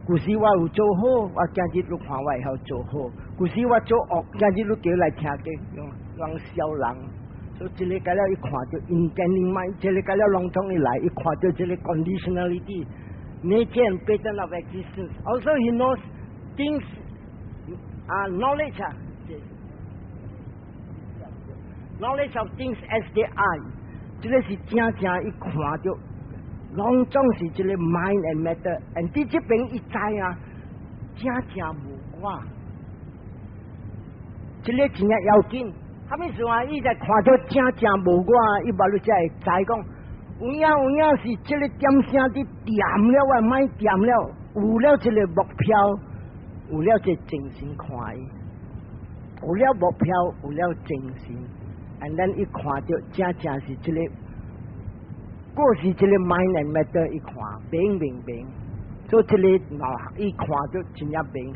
古時我有做好，我今日你看我會曉做好；古時我做惡，今日你叫來聽嘅，用笑人。所以這個解了，伊看到 intending mind， 這個解了籠統伊來，伊看到這個 conditionality。nature and pattern of existence. Also, he knows things, knowledge of things as they are. 這個是正伊看到，攏總是這個 mind and matter。and 喺這邊伊知啊，正無我。這個真係要緊。啥物事啊？伊在看到正無我，伊馬路才會知講。有影是這個點聲啲掂了，我買掂了，有了這個目標，有了這精神看伊，有了目標，有了精神， and then 伊看到正是這個，過是這個 mind and matter 伊看明，所以這個伊看到真正明。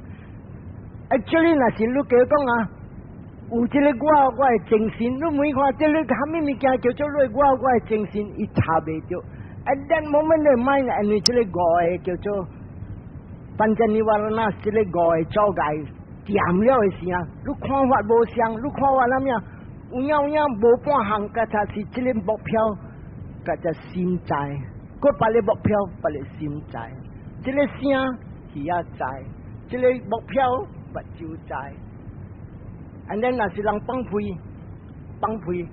actually 若是你叫講啊。有這個我嘅精神，你每看這個啥物物件叫做我嘅精神，伊查袂到。At that moment 你mind，因為這個我嘅叫做，反正你話那這個我嘅阻礙掂了嘅時啊，你看法無相，你看法乜嘢？有影無半項，佢就是這個目標，佢就心在，佢把你目標把你心在，這個聲耳也在，這個目標目睭在。，and then 若是人放屁，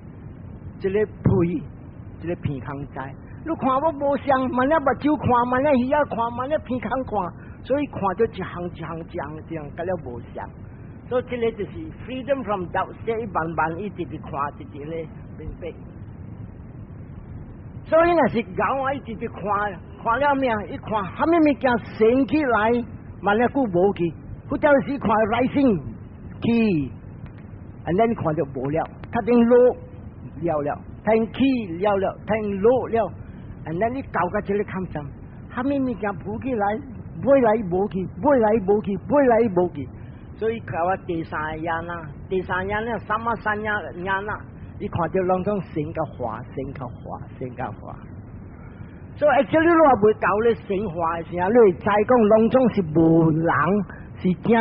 这个屁，这个鼻孔在。你看我无像，慢了目睭看，慢了耳仔看，慢了鼻孔看，所以看到一行，这样，甲了无像。所以这个就是 freedom from doubt， 一慢一直看，一直咧明白。所以若是狗啊，一直看了咩？一看，虾米物件升起来，慢了久无去，或者是看 rising 起，and then 看到无了，它定落了，它起了，它落了。and then 你搞个这个看上，虾米物件浮起来，飞来无去，飞来无去，所以搞我第三样呢三嘛三样啦，你看到拢种升个滑。所以actually 你话袂搞咧升华的时候，你会知讲拢种是无人，是正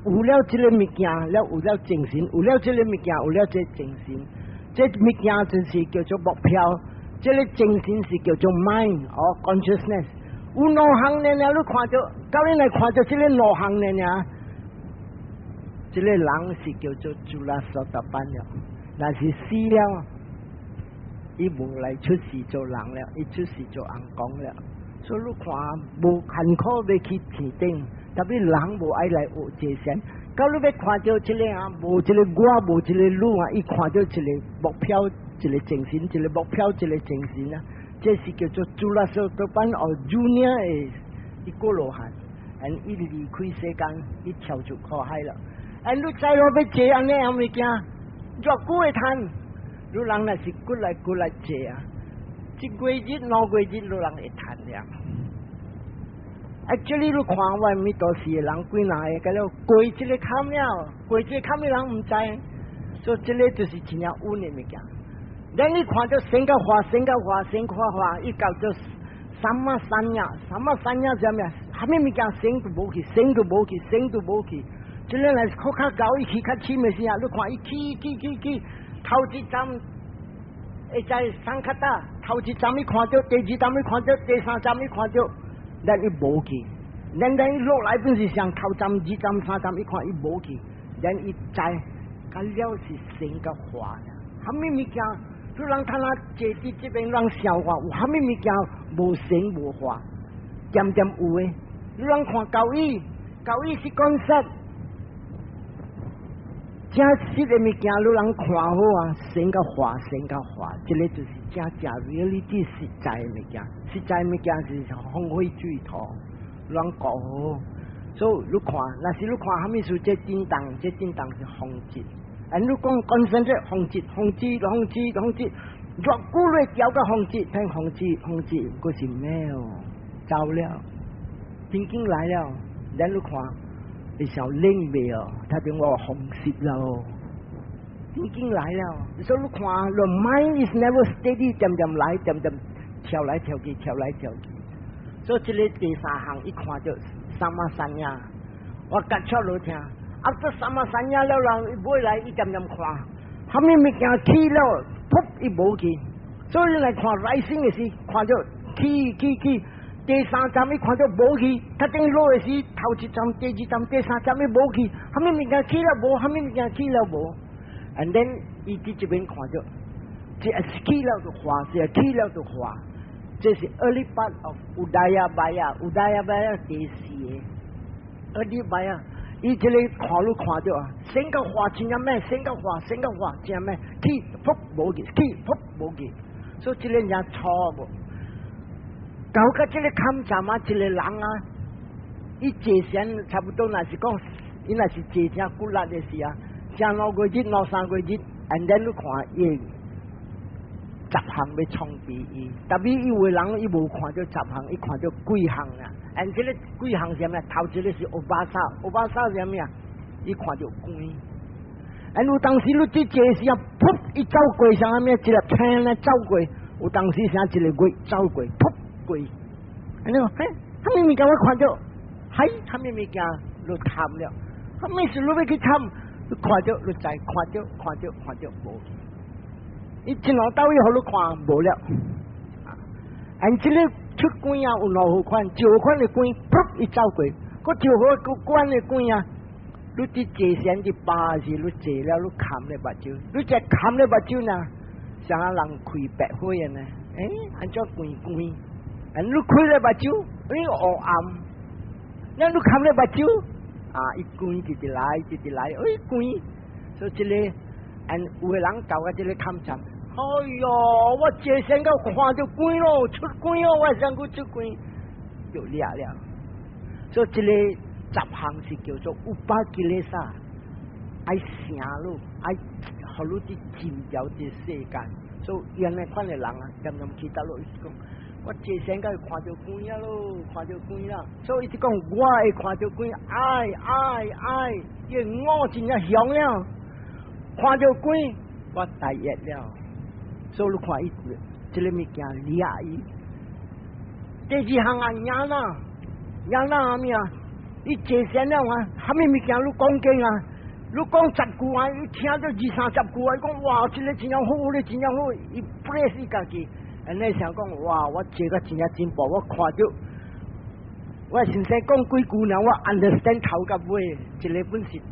有了这个物件，了有了精神，有了这个物件，有了这精神，这物件就是叫做目标。这个精神是叫做 mind or consciousness。有内行的呢，你看到，到你来看到这个内行的呢，这个人是叫做主拉索达班了，那是死了，伊无来出世做人了，伊出世做人讲了。所以你看，无坎坷要去天顶，特别人无爱来学这些。到你要看到这个啊，无这个我，无这个路啊，伊看到这个目标。一个精神，一个目标，一个精神啊！这是叫做主拉手多班哦 ，Junior 诶，一个罗汉，and 伊离开世间，伊跳出苦海了。and 你再落要这样呢，物件，若久会趁，你人若是过来这啊，一月日、两月日，你人会趁了。actually 你看我咪多时人几哪个，个了过这个坎了，过这个坎的人唔知，所以这个就是真正有呢物件。等你看到升个花，一搞到三嘛三呀怎么样？还没讲升都无去，这个来靠较高一起较起没事啊！你看一起，头一站会在上较大，头一站你看到，第二站你看到，第三站你看到，但伊无去，等伊落来本是上头站、二站、三站，一看伊无去，等伊在，佢了是升个花，还没讲。就让他那姐弟这边让消化，有虾米物件无成无化，渐有诶。你让看教育是讲实，正实的物件你让看好啊，成个化，这个就是正 reality 实在的物件，实在物件是风火水土，让讲好。所以你看，那是你看虾米事，这震荡是风节。你讲constant风节，若古来调个风节，听风节，嗰是咩哦？走了，天经来了，你看，你想领未哦？他对我红色了，天经来了，所以你看，the mind is never steady， 渐来，跳来跳去，所以这个第三行一看就三嘛三呀，我甲出落听。after 三嘛三呀了，人买来一点看，虾米物件起了，噗伊无去，所以来看 rising 的时，看到起，第三站伊看到无去，他等落的时，头一站、第二站、第三站伊无去，虾米物件起了无，虾米物件起了无 ，and then 伊伫这边看到，这起了就化，这是 early part of Udaya Baya 第四个 early Baya。伊这里看都看到啊，升个花真呀咩？升个花真呀咩？起噗无去，所以这个人错无。搞个这个看站啊，这个人啊，伊节前差不多那是讲，伊那是节前古拉的事啊，像2个月、3个月 ，and then 你看伊10项要冲比伊，特别伊为人伊无看到10项，伊看到几项啊。and 这个几项什么？头一个是欧巴萨什么呀？伊看到龟。and 有当时你这节时啊，噗一走过上下面一粒青咧走过，有当时像一个月走过，噗过。你讲嘿，他们物件我看到，嘿，他们物件你探了，他们是你要去探，你看到你再看到无。伊前后到以后你看无了。and 这个出关啊有2号款，1号款的关，噗一走过，个2号个关的关啊，你啲坐仙啲巴是你坐了，你冚你目睭，你只冚你目睭呐，像人开白灰啊呢？按照关关，你开你目睭，黑暗，那你冚你目睭，一关一直来，一直来，关，所以这里，有个人搞个这里冚站，哎哟，我坐仙个看到关咯，出关咯，我想去出关，就裂了，所以这里。十项是叫做อุปกิเลส爱成咯，爱好你啲占有啲世界，所以原来款嘅人任其他咯，伊讲我这生个看到鬼啊咯，看到鬼啦，所以伊讲我会看到鬼，爱，因我真正香了，看到鬼我大热了，所以你看伊这个物件厉害伊，第二项养哪咩啊？你坐仙了虾米物件你讲经啊？你讲10句啊，伊听到20-30句啊，伊讲哇，这个真正好，你真正好，伊不认识家己，你想讲哇，我坐个真正进步，我看到，我先生讲几句呢，我 understand 头甲尾，这个本是大。